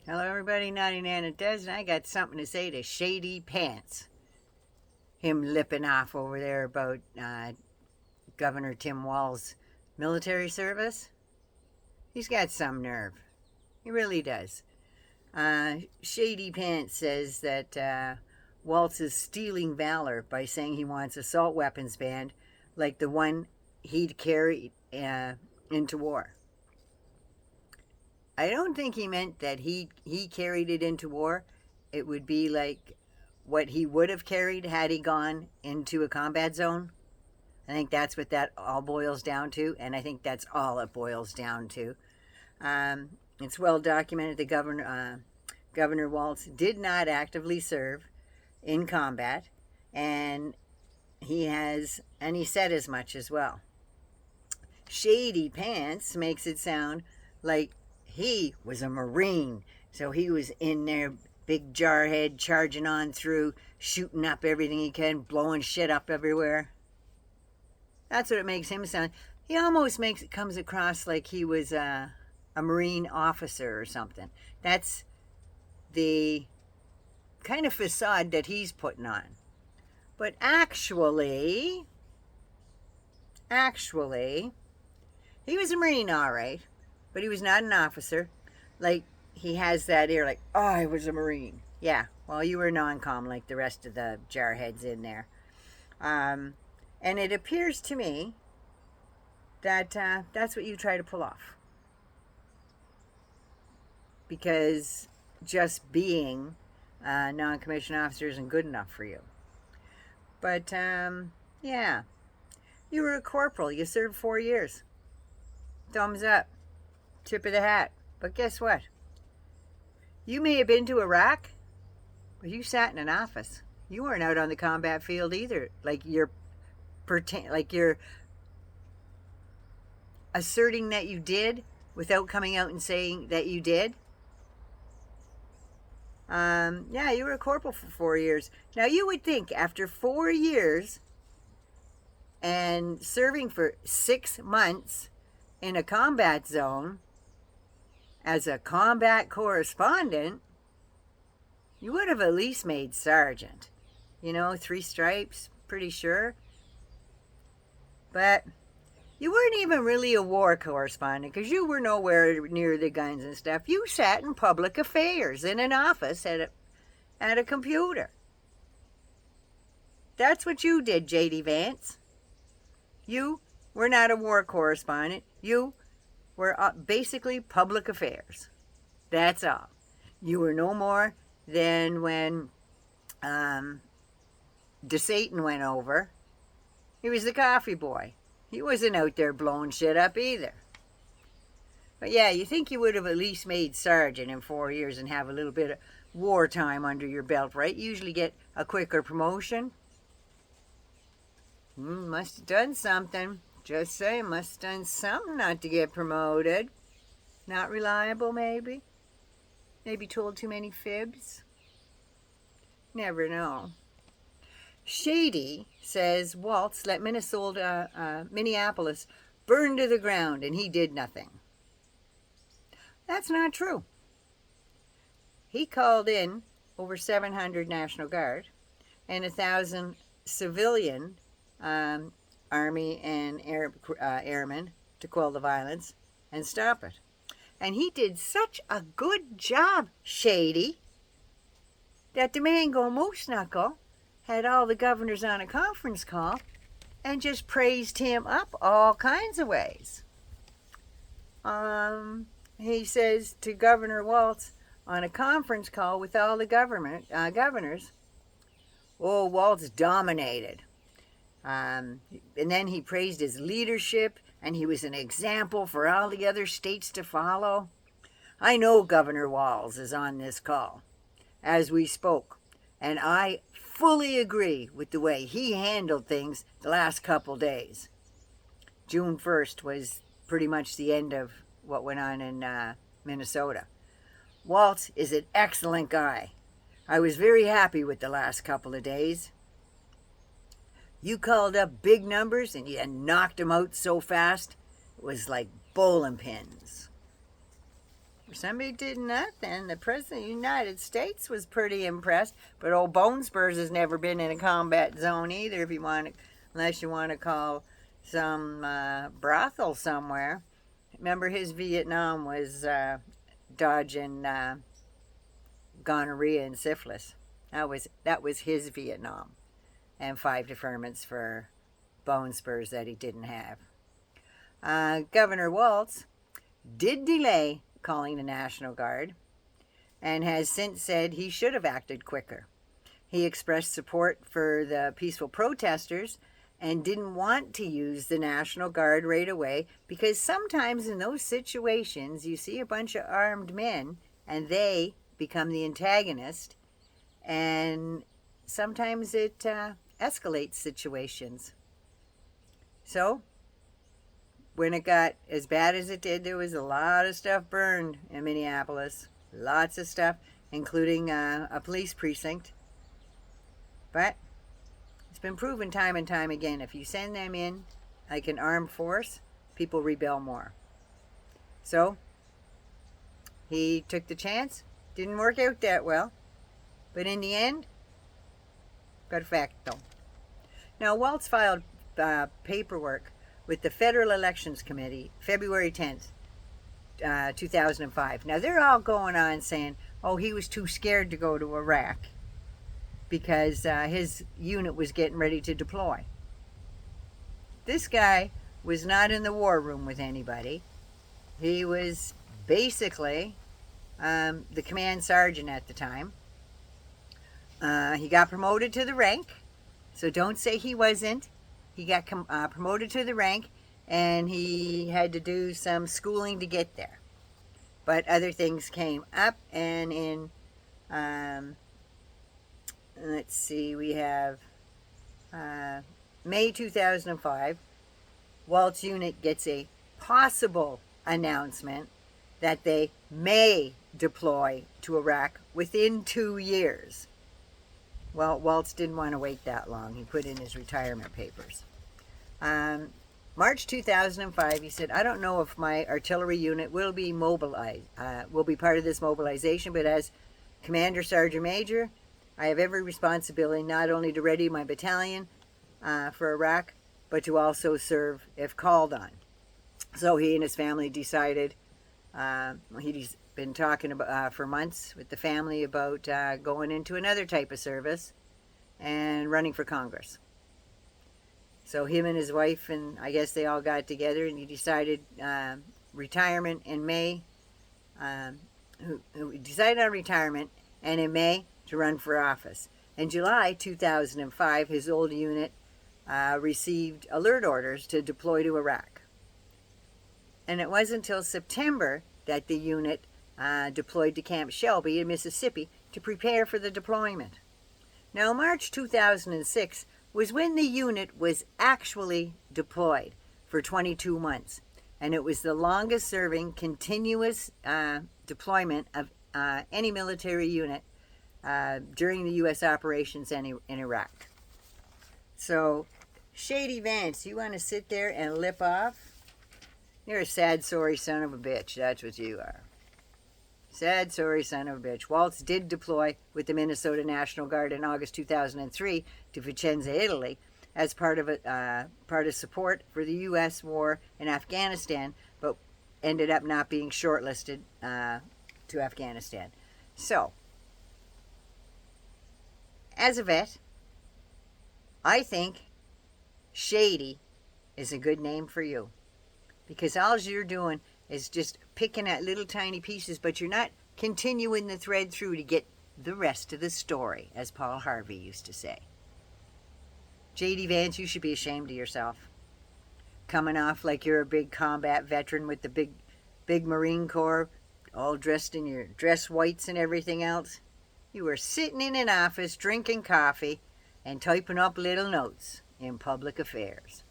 Hello everybody, Naughty Nana Des, and I got something to say to Shay D Pants. Him lipping off over there about Governor Tim Walz military service. He's got some nerve. He really does. Shay D Pants says that Walz is stealing valor by saying he wants assault weapons banned like the one he'd carried into war. I don't think he meant that he carried it into war. It would be like what he would have carried had he gone into a combat zone. I think that's what that all boils down to, and I think that's all it boils down to. It's well documented that Governor Walz did not actively serve in combat, and he said as much as well. Shay D Pants makes it sound like he was a Marine, so he was in there, big jarhead, charging on through, shooting up everything he can, blowing shit up everywhere. That's what it makes him sound. He almost comes across like he was a Marine officer or something. That's the kind of facade that he's putting on. But actually, he was a Marine, all right. But he was not an officer. Like, he has that air like, oh, I was a Marine. Yeah, well, you were non-com like the rest of the jarheads in there. And it appears to me that that's what you try to pull off. Because just being a non-commissioned officer isn't good enough for you. But, yeah, you were a corporal. You served 4 years. Thumbs up. Tip of the hat. But guess what? You may have been to Iraq, but you sat in an office. You weren't out on the combat field either. Like you're asserting that you did without coming out and saying that you did. Yeah, you were a corporal for 4 years. Now you would think after 4 years and serving for 6 months in a combat zone as a combat correspondent, you would have at least made sergeant. 3 stripes, pretty sure. But you weren't even really a war correspondent because you were nowhere near the guns and stuff. You sat in public affairs in an office at a computer. That's what you did, JD Vance. You were not a war correspondent. You were basically public affairs. That's all. You were no more than when DeSatan went over. He was the coffee boy. He wasn't out there blowing shit up either. But yeah, you think you would have at least made sergeant in 4 years and have a little bit of wartime under your belt, right? You usually get a quicker promotion. Must have done something. Just saying, must have done something not to get promoted. Not reliable, maybe? Maybe told too many fibs? Never know. Shady says Walz let Minneapolis burn to the ground and he did nothing. That's not true. He called in over 700 National Guard and 1,000 civilian Army and airmen to quell the violence and stop it. And he did such a good job, Shady, that the Mango Moose Knuckle had all the governors on a conference call and just praised him up all kinds of ways. He says to Governor Walz on a conference call with all the governors, oh, Walz dominated. And then he praised his leadership, and he was an example for all the other states to follow. I know Governor Walz is on this call as we spoke, and I fully agree with the way he handled things the last couple days. June 1st was pretty much the end of what went on in Minnesota. Walz is an excellent guy. I was very happy with the last couple of days. You called up big numbers and you knocked them out so fast, it was like bowling pins. Somebody did nothing. The President of the United States was pretty impressed, but old Bonespurs has never been in a combat zone either, if you want to, unless you want to call some brothel somewhere. Remember, his Vietnam was dodging gonorrhea and syphilis. That was his Vietnam, and 5 deferments for Bonespurs that he didn't have. Governor Walz did delay calling the National Guard and has since said he should have acted quicker. He expressed support for the peaceful protesters and didn't want to use the National Guard right away because sometimes in those situations you see a bunch of armed men and they become the antagonist, and sometimes it escalates situations. So when it got as bad as it did, there was a lot of stuff burned in Minneapolis. Lots of stuff, including a police precinct. But it's been proven time and time again, if you send them in like an armed force, people rebel more. So he took the chance. Didn't work out that well. But in the end, perfecto. Now, Walz filed paperwork with the Federal Elections Committee February 10th, 2005. Now, they're all going on saying, oh, he was too scared to go to Iraq because his unit was getting ready to deploy. This guy was not in the war room with anybody. He was basically the command sergeant at the time. He got promoted to the rank, so don't say he wasn't. He got promoted to the rank, and he had to do some schooling to get there. But other things came up, and in, let's see, we have May 2005, Walt's unit gets a possible announcement that they may deploy to Iraq within 2 years. Well, Walz didn't want to wait that long. He put in his retirement papers. March 2005, he said, I don't know if my artillery unit will be mobilized, will be part of this mobilization, but as Commander Sergeant Major, I have every responsibility not only to ready my battalion for Iraq, but to also serve if called on. So he and his family decided, he's been talking about for months with the family about going into another type of service and running for Congress. So him and his wife, and I guess they all got together, and he decided retirement in May. Who decided on retirement, and in May to run for office. In July 2005, his old unit received alert orders to deploy to Iraq. And it wasn't until September that the unit deployed to Camp Shelby in Mississippi to prepare for the deployment. Now, March 2006 was when the unit was actually deployed for 22 months, and it was the longest serving continuous deployment of any military unit during the U.S. operations in Iraq. So, Shay D Vance, you want to sit there and lip off? You're a sad, sorry son of a bitch. That's what you are. Sad, sorry son of a bitch. Walz did deploy with the Minnesota National Guard in August 2003 to Vicenza, Italy, as part of support for the U.S. war in Afghanistan, but ended up not being shortlisted to Afghanistan. So, as a vet, I think Shady is a good name for you. Because all you're doing is just picking at little tiny pieces, but you're not continuing the thread through to get the rest of the story, as Paul Harvey used to say. JD Vance, you should be ashamed of yourself. Coming off like you're a big combat veteran with the big Marine Corps, all dressed in your dress whites and everything else. You were sitting in an office drinking coffee and typing up little notes in public affairs.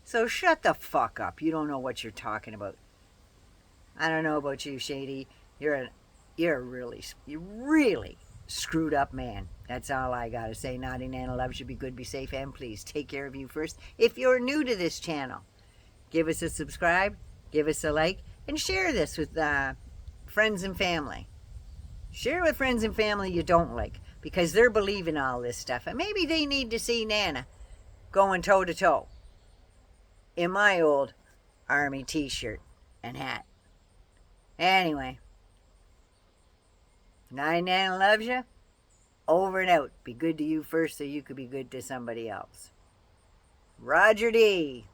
So shut the fuck up. You don't know what you're talking about. I don't know about you, Shady. You're a really screwed up man. That's all I gotta say. 99 love should be good, be safe, and please take care of you first. If you're new to this channel, give us a subscribe, give us a like, and share this with friends and family. Share with friends and family you don't like, because they're believing all this stuff. And maybe they need to see Nana going toe to toe in my old army t-shirt and hat. Anyway, Nana loves you. Over and out. Be good to you first so you could be good to somebody else. Roger D.